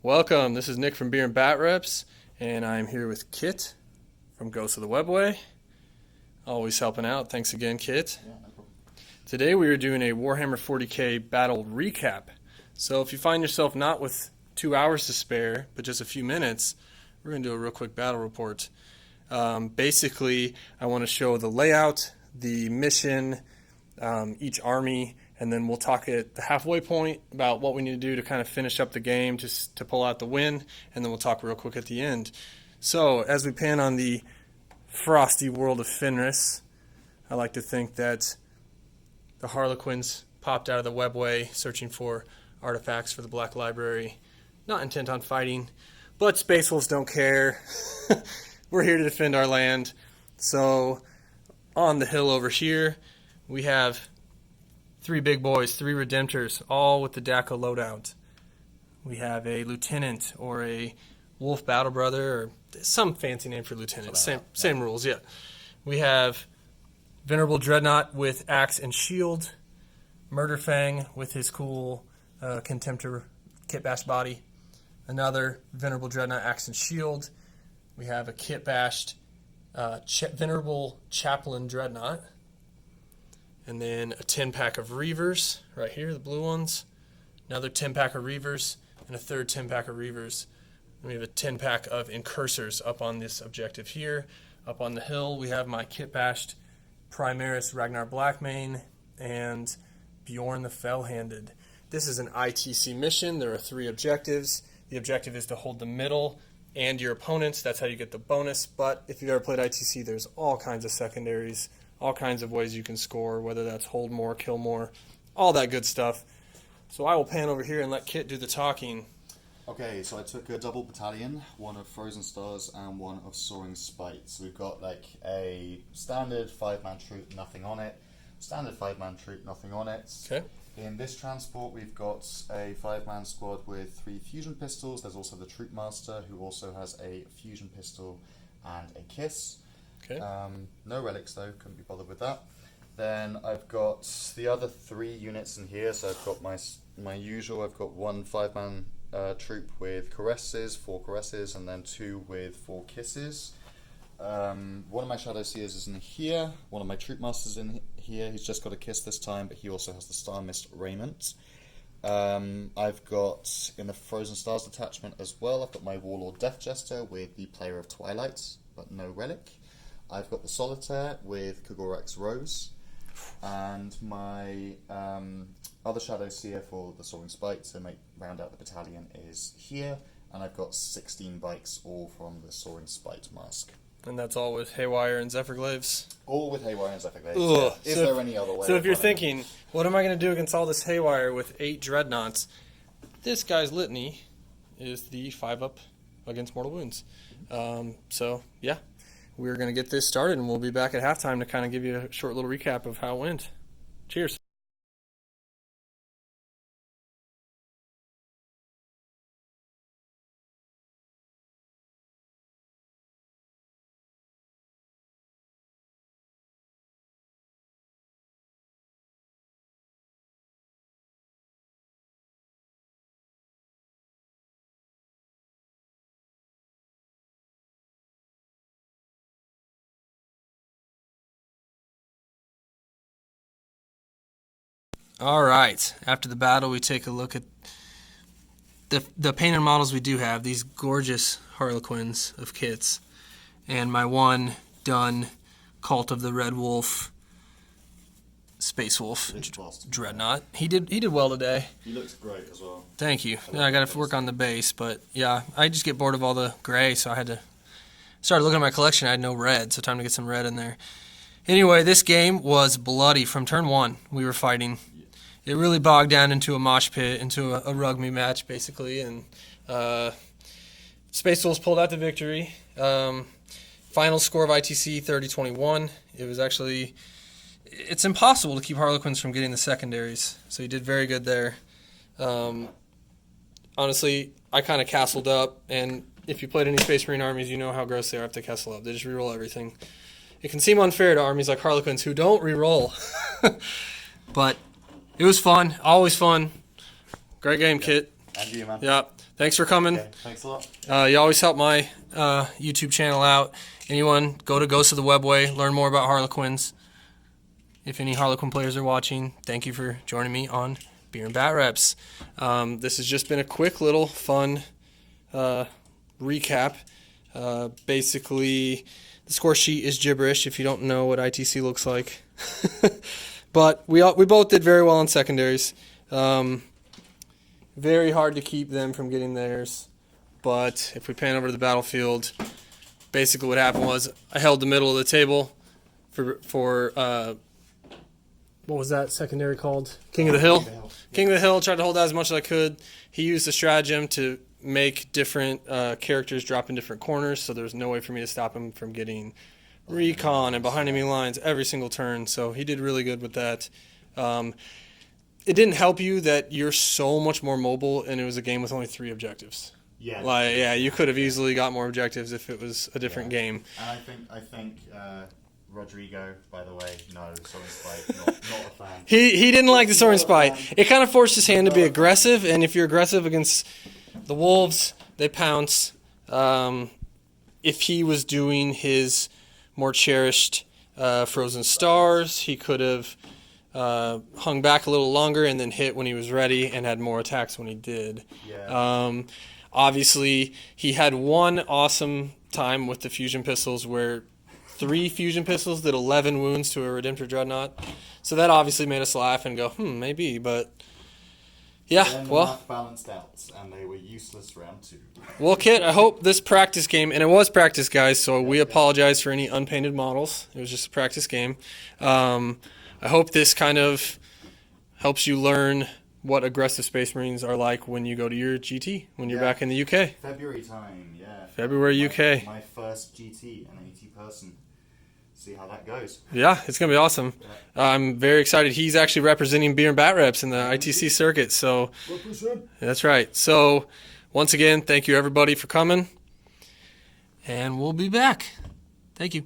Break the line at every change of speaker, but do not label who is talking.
Welcome. This is Nick from Beer and Bat Reps, and I'm here with Kit from Ghosts of the Webway. Always helping out. Thanks again, Kit.
Yeah, no problem.
Today we are doing a Warhammer 40k battle recap. So if you find yourself not with 2 hours to spare, but just a few minutes, we're going to do a real quick battle report. Basically, I want to show the layout, the mission, each army, and then we'll talk at the halfway point about what we need to do to kind of finish up the game, just to pull out the win, and then we'll talk real quick at the end. So, as we pan on the frosty world of Fenris, I like to think that the Harlequins popped out of the webway searching for artifacts for the Black Library, not intent on fighting, but Space Wolves don't care. We're here to defend our land. So, on the hill over here, we have 3 big boys, 3 Redemptors, all with the DACA loadout. We have a Lieutenant or a Wolf Battle Brother, or some fancy name for Lieutenant. Same rules, yeah. We have Venerable Dreadnought with Axe and Shield. Murderfang with his cool Contemptor Kit Bash body. Another Venerable Dreadnought, Axe and Shield. We have a Kit Bashed Venerable Chaplain Dreadnought. And then a 10-pack of Reavers, right here, the blue ones. Another 10-pack of Reavers, and a third 10-pack of Reavers. And we have a 10-pack of Incursors up on this objective here. Up on the hill, we have my Kit-Bashed Primaris Ragnar Blackmane and Bjorn the Fell-Handed. This is an ITC mission. There are 3 objectives. The objective is to hold the middle and your opponents. That's how you get the bonus. But if you've ever played ITC, there's all kinds of secondaries, all kinds of ways you can score, whether that's hold more, kill more, all that good stuff. So I will pan over here and let Kit do the talking.
Okay, so I took a double battalion, one of Frozen Stars and one of Soaring Spite. So we've got like a standard 5-man troop, nothing on it. Standard 5-man troop, nothing on it.
Okay.
In this transport, we've got a 5-man squad with 3 fusion pistols. There's also the Troop Master, who also has a fusion pistol and a kiss.
Okay.
No relics though, couldn't be bothered with that. Then I've got the other 3 units in here. So I've got my usual. I've got 1 5-man troop with caresses, 4 caresses, and then 2 with 4 kisses. One of my Shadow Seers is in here. One of my Troop Masters in here. He's just got a kiss this time, but he also has the Star Mist raiment. I've got in the Frozen Stars detachment as well. I've got my Warlord Death Jester with the Player of Twilight, but no relic. I've got the Solitaire with Kogorax Rose, and my other Shadow Seer for the Soaring Spite to round out the battalion is here, and I've got 16 bikes, all from the Soaring Spite mask.
And that's all with Haywire and Zephyrglaives?
All with Haywire and Zephyrglaives.
Ugh.
Yeah. Is there any other way?
So if you're thinking, what am I going to do against all this Haywire with 8 Dreadnoughts? This guy's litany is the 5-up against Mortal Wounds. So, yeah. We're going to get this started, and we'll be back at halftime to kind of give you a short little recap of how it went. Cheers. All right. After the battle, we take a look at the painted models we do have, these gorgeous Harlequins of kits, and my one done Cult of the Red Wolf, Space Wolf, Dreadnought. He did well today.
He looks great as well.
Thank you. I got to work on the base, but yeah, I just get bored of all the gray, so I had to start looking at my collection. I had no red, so time to get some red in there. Anyway, this game was bloody from turn 1. We were fighting. It really bogged down into a mosh pit, into a rugby match, basically, and Space Wolves pulled out the victory. Final score of ITC, 30-21. It was actually, it's impossible to keep Harlequins from getting the secondaries, so he did very good there. Honestly, I kind of castled up, and if you played any Space Marine armies, you know how gross they are if they castle up. They just reroll everything. It can seem unfair to armies like Harlequins who don't reroll, but it was fun, always fun. Great game, Kit.
And you, man.
Yeah. thanks for coming.
Okay, thanks a lot.
You always help my YouTube channel out. Anyone, go to Ghost of the Webway, learn more about Harlequins. If any Harlequin players are watching, thank you for joining me on Beer and Bat Reps. This has just been a quick little fun recap. Basically, the score sheet is gibberish if you don't know what ITC looks like. But we both did very well on secondaries. Very hard to keep them from getting theirs. But if we pan over to the battlefield, basically what happened was I held the middle of the table for what was that secondary called? King of the Hill. King of the Hill, tried to hold that as much as I could. He used a stratagem to make different characters drop in different corners, so there was no way for me to stop him from getting recon and behind enemy lines every single turn. So he did really good with that. It didn't help you that you're so much more mobile, and it was a game with only 3 objectives.
Yeah.
You could have easily got more objectives if it was a different game.
And I think Rodrigo, by the way, no, Soaring Spite, not a fan.
He didn't like the Soaring Spite. It kind of forced his hand to be aggressive, and if you're aggressive against the Wolves, they pounce. If he was doing his more cherished Frozen Stars, he could have hung back a little longer and then hit when he was ready and had more attacks when he did.
Yeah.
Obviously, he had one awesome time with the fusion pistols where 3 fusion pistols did 11 wounds to a Redemptor Dreadnought. So that obviously made us laugh and go, maybe, but yeah,
Then
well.
math balanced out, and they were useless round 2.
Well, Kit, I hope this practice game, and it was practice, guys, so we apologize for any unpainted models. It was just a practice game. I hope this kind of helps you learn what aggressive Space Marines are like when you go to your GT, when you're back in the UK.
February time, yeah.
February, UK.
My first GT, an 80 person. See how that goes.
Yeah, it's going to be awesome. I'm very excited. He's actually representing Beer and Bat Reps in the ITC circuit, so that's right. So once again, thank you everybody for coming, and we'll be back. Thank you.